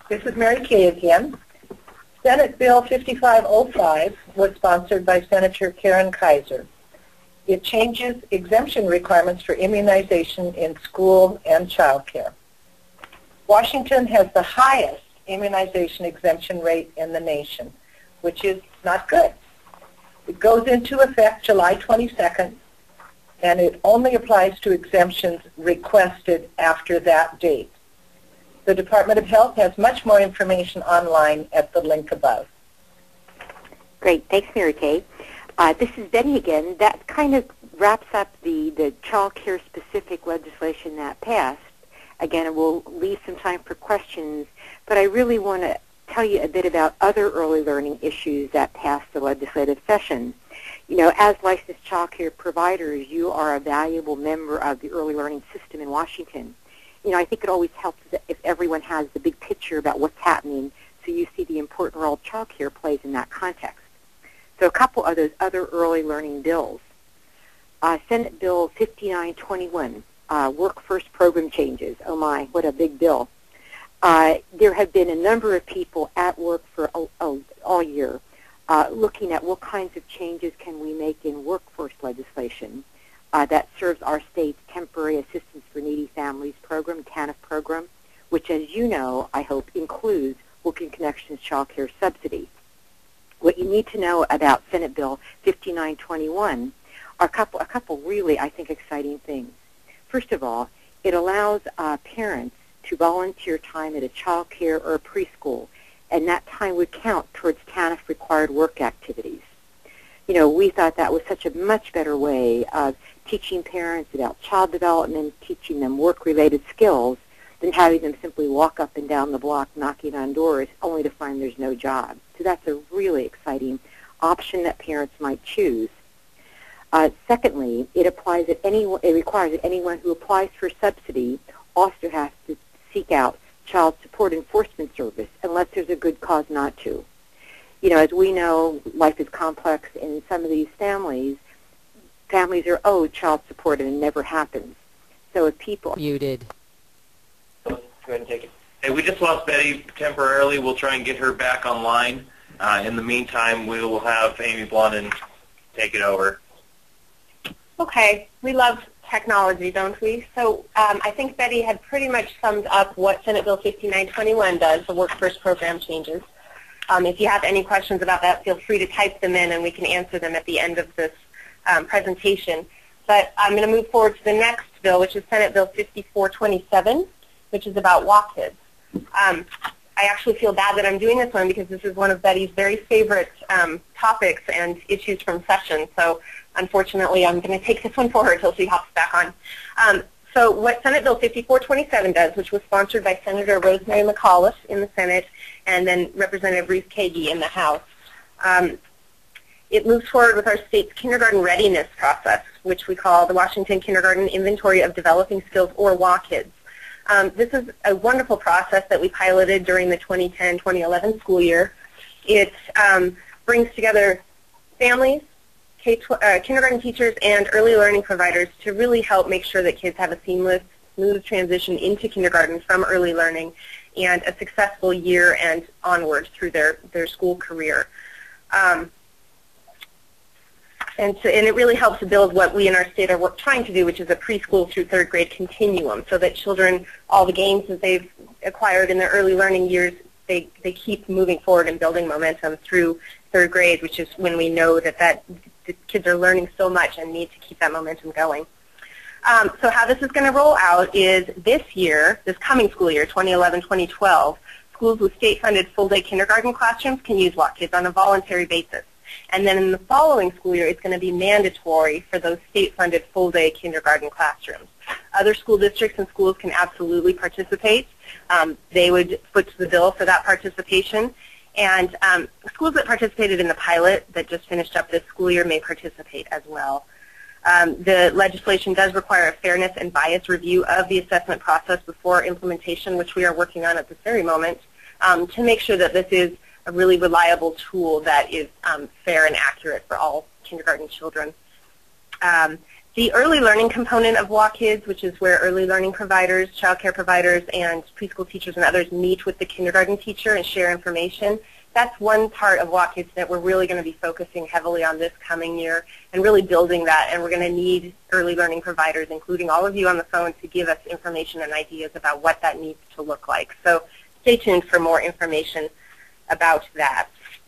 This is Mary Kay again. Senate Bill 5505 was sponsored by Senator Karen Kaiser. It changes exemption requirements for immunization in school and child care. Washington has the highest immunization exemption rate in the nation, which is not good. It goes into effect July 22nd, and it only applies to exemptions requested after that date. The Department of Health has much more information online at the link above. Great. Thanks, Mary Kay. This is Betty again. That kind of wraps up the child care specific legislation that passed. Again, we'll leave some time for questions, but I really want to tell you a bit about other early learning issues that passed the legislative session. You know, as licensed child care providers, you are a valuable member of the early learning system in Washington. You know, I think it always helps if everyone has the big picture about what's happening so you see the important role child care plays in that context. So a couple of those other early learning bills. Senate Bill 5921, Work First program changes. Oh my, what a big bill. There have been a number of people at work for all year looking at what kinds of changes can we make in workforce legislation that serves our state's Temporary Assistance for Needy Families program, TANF program, which, as you know, I hope, includes Working Connections Child Care Subsidy. What you need to know about Senate Bill 5921 are a couple really, I think, exciting things. First of all, it allows parents to volunteer time at a child care or a preschool, and that time would count towards TANF required work activities. You know, we thought that was such a much better way of teaching parents about child development, teaching them work-related skills, than having them simply walk up and down the block knocking on doors only to find there's no job. So that's a really exciting option that parents might choose. Secondly, it requires that anyone who applies for subsidy also has to seek out child support enforcement service unless there's a good cause not to. You know, as we know, life is complex, and in some of these families are owed child support and it never happens. So if people... Muted. Go ahead and take it. Hey, we just lost Betty temporarily. We'll try and get her back online. In the meantime, we will have Amy Blondin take it over. Okay. We love technology, don't we? So I think Betty had pretty much summed up what Senate Bill 5921 does, the Work First program changes. If you have any questions about that, feel free to type them in and we can answer them at the end of this presentation. But I'm going to move forward to the next bill, which is Senate Bill 5427, which is about WAKIDS. I actually feel bad that I'm doing this one because this is one of Betty's very favorite topics and issues from session. So unfortunately, I'm going to take this one for her until she hops back on. So what Senate Bill 5427 does, which was sponsored by Senator Rosemary McAuliffe in the Senate and then Representative Ruth Kagi in the House, it moves forward with our state's kindergarten readiness process, which we call the Washington Kindergarten Inventory of Developing Skills, or WAKIDS. This is a wonderful process that we piloted during the 2010-2011 school year. It brings together families, kindergarten teachers, and early learning providers to really help make sure that kids have a seamless, smooth transition into kindergarten from early learning and a successful year and onward through their school career. And it really helps to build what we in our state are trying to do, which is a preschool through third grade continuum, so that children, all the gains that they've acquired in their early learning years, they keep moving forward and building momentum through third grade, which is when we know that the kids are learning so much and need to keep that momentum going. So how this is going to roll out is this coming school year, 2011-2012, schools with state-funded full-day kindergarten classrooms can use WAKIDS on a voluntary basis. And then in the following school year, it's going to be mandatory for those state-funded full-day kindergarten classrooms. Other school districts and schools can absolutely participate. They would foot the bill for that participation. And schools that participated in the pilot that just finished up this school year may participate as well. The legislation does require a fairness and bias review of the assessment process before implementation, which we are working on at this very moment, to make sure that this is a really reliable tool that is fair and accurate for all kindergarten children. The early learning component of Walk Kids, which is where early learning providers, child care providers, and preschool teachers and others meet with the kindergarten teacher and share information, that's one part of Walk Kids that we're really going to be focusing heavily on this coming year and really building that. And we're going to need early learning providers, including all of you on the phone, to give us information and ideas about what that needs to look like. So stay tuned for more information about that.